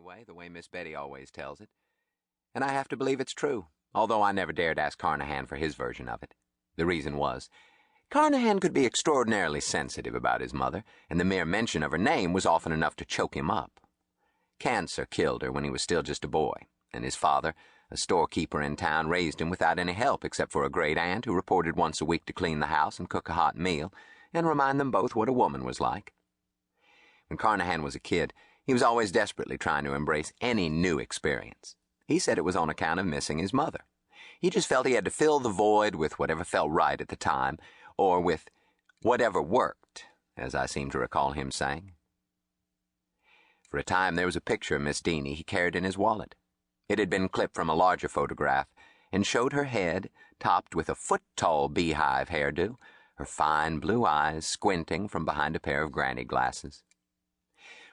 anyway, the way Miss Betty always tells it. And I have to believe it's true, although I never dared ask Carnihan for his version of it. The reason was, Carnihan could be extraordinarily sensitive about his mother, and the mere mention of her name was often enough to choke him up. Cancer killed her when he was still just a boy, and his father, a storekeeper in town, raised him without any help except for a great aunt who reported once a week to clean the house and cook a hot meal and remind them both what a woman was like. When Carnihan was a kid, he was always desperately trying to embrace any new experience. He said it was on account of missing his mother. He just felt he had to fill the void with whatever felt right at the time, or with whatever worked, as I seem to recall him saying. For a time there was a picture of Miss Deanie he carried in his wallet. It had been clipped from a larger photograph and showed her head topped with a foot-tall beehive hairdo, her fine blue eyes squinting from behind a pair of granny glasses.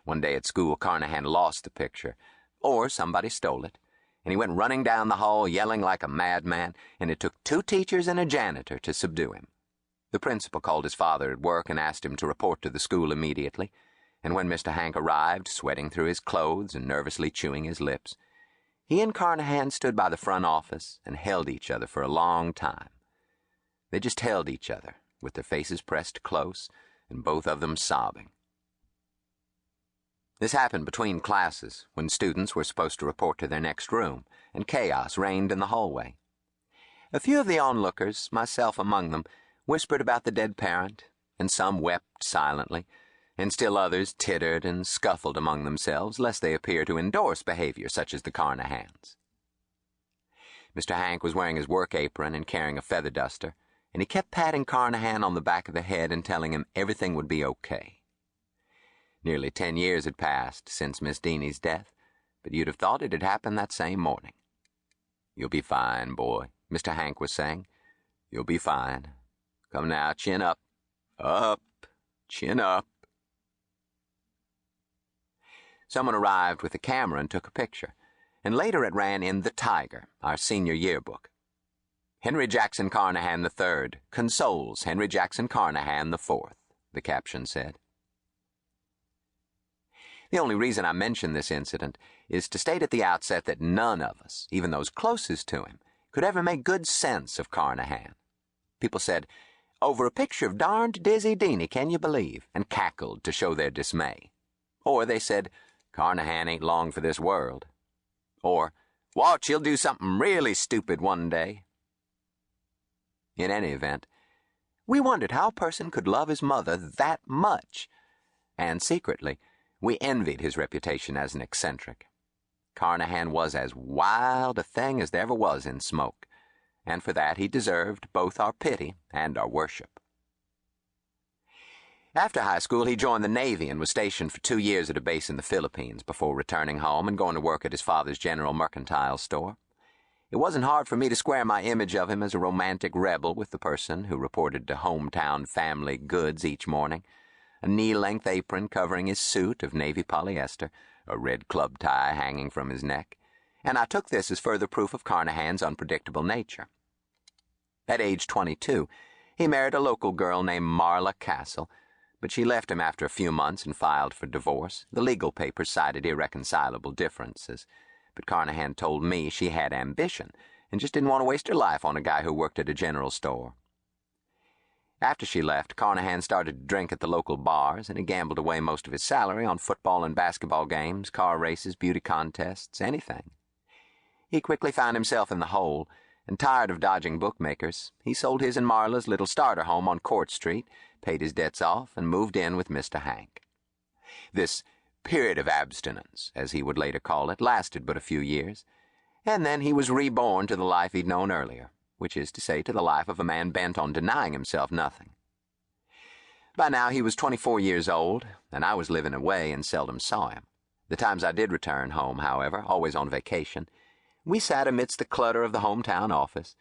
One day at school, Carnihan lost the picture, or somebody stole it, and he went running down the hall yelling like a madman, and it took 2 teachers and a janitor to subdue him. The principal called his father at work and asked him to report to the school immediately, and when Mr. Hank arrived, sweating through his clothes and nervously chewing his lips, he and Carnihan stood by the front office and held each other for a long time. They just held each other, with their faces pressed close, and both of them sobbing. This happened between classes, when students were supposed to report to their next room, and chaos reigned in the hallway. A few of the onlookers, myself among them, whispered about the dead parent, and some wept silently, and still others tittered and scuffled among themselves, lest they appear to endorse behavior such as the Carnihans. Mr. Hank was wearing his work apron and carrying a feather duster, and he kept patting Carnihan on the back of the head and telling him everything would be okay. Nearly 10 years had passed since Miss Deanie's death, but you'd have thought it had happened that same morning. "You'll be fine, boy," Mr. Hank was saying. "You'll be fine. Come now, chin up. Up, chin up." Someone arrived with a camera and took a picture, and later it ran in The Tiger, our senior yearbook. "Henry Jackson Carnihan III consoles Henry Jackson Carnihan IV," the caption said. The only reason I mention this incident is to state at the outset that none of us, even those closest to him, could ever make good sense of Carnihan. People said, "Over a picture of darned Dizzy Deanie, can you believe?" and cackled to show their dismay. Or they said, "Carnihan ain't long for this world." Or, "Watch, he'll do something really stupid one day." In any event, we wondered how a person could love his mother that much, and secretly, we envied his reputation as an eccentric. Carnihan was as wild a thing as there ever was in smoke, and for that he deserved both our pity and our worship. After high school, he joined the Navy and was stationed for 2 years at a base in the Philippines before returning home and going to work at his father's general mercantile store. It wasn't hard for me to square my image of him as a romantic rebel with the person who reported to hometown family goods each morning, a knee-length apron covering his suit of navy polyester, a red club tie hanging from his neck, and I took this as further proof of Carnihan's unpredictable nature. At age 22, he married a local girl named Marla Castle, but she left him after a few months and filed for divorce. The legal papers cited irreconcilable differences, but Carnihan told me she had ambition and just didn't want to waste her life on a guy who worked at a general store. After she left, Carnihan started to drink at the local bars, and he gambled away most of his salary on football and basketball games, car races, beauty contests, anything. He quickly found himself in the hole, and tired of dodging bookmakers, he sold his and Marla's little starter home on Court Street, paid his debts off, and moved in with Mr. Hank. This period of abstinence, as he would later call it, lasted but a few years, and then he was reborn to the life he'd known earlier, which is to say to the life of a man bent on denying himself nothing. By now he was 24 years old, and I was living away and seldom saw him. The times I did return home, however, always on vacation, we sat amidst the clutter of the hometown office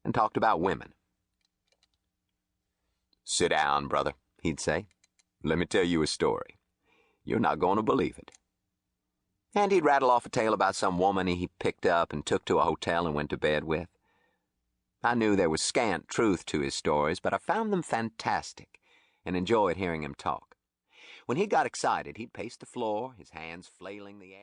and talked about women. "Sit down, brother," he'd say. "Let me tell you a story. You're not going to believe it." And he'd rattle off a tale about some woman he picked up and took to a hotel and went to bed with. I knew there was scant truth to his stories, but I found them fantastic and enjoyed hearing him talk. When he got excited, he'd pace the floor, his hands flailing the air.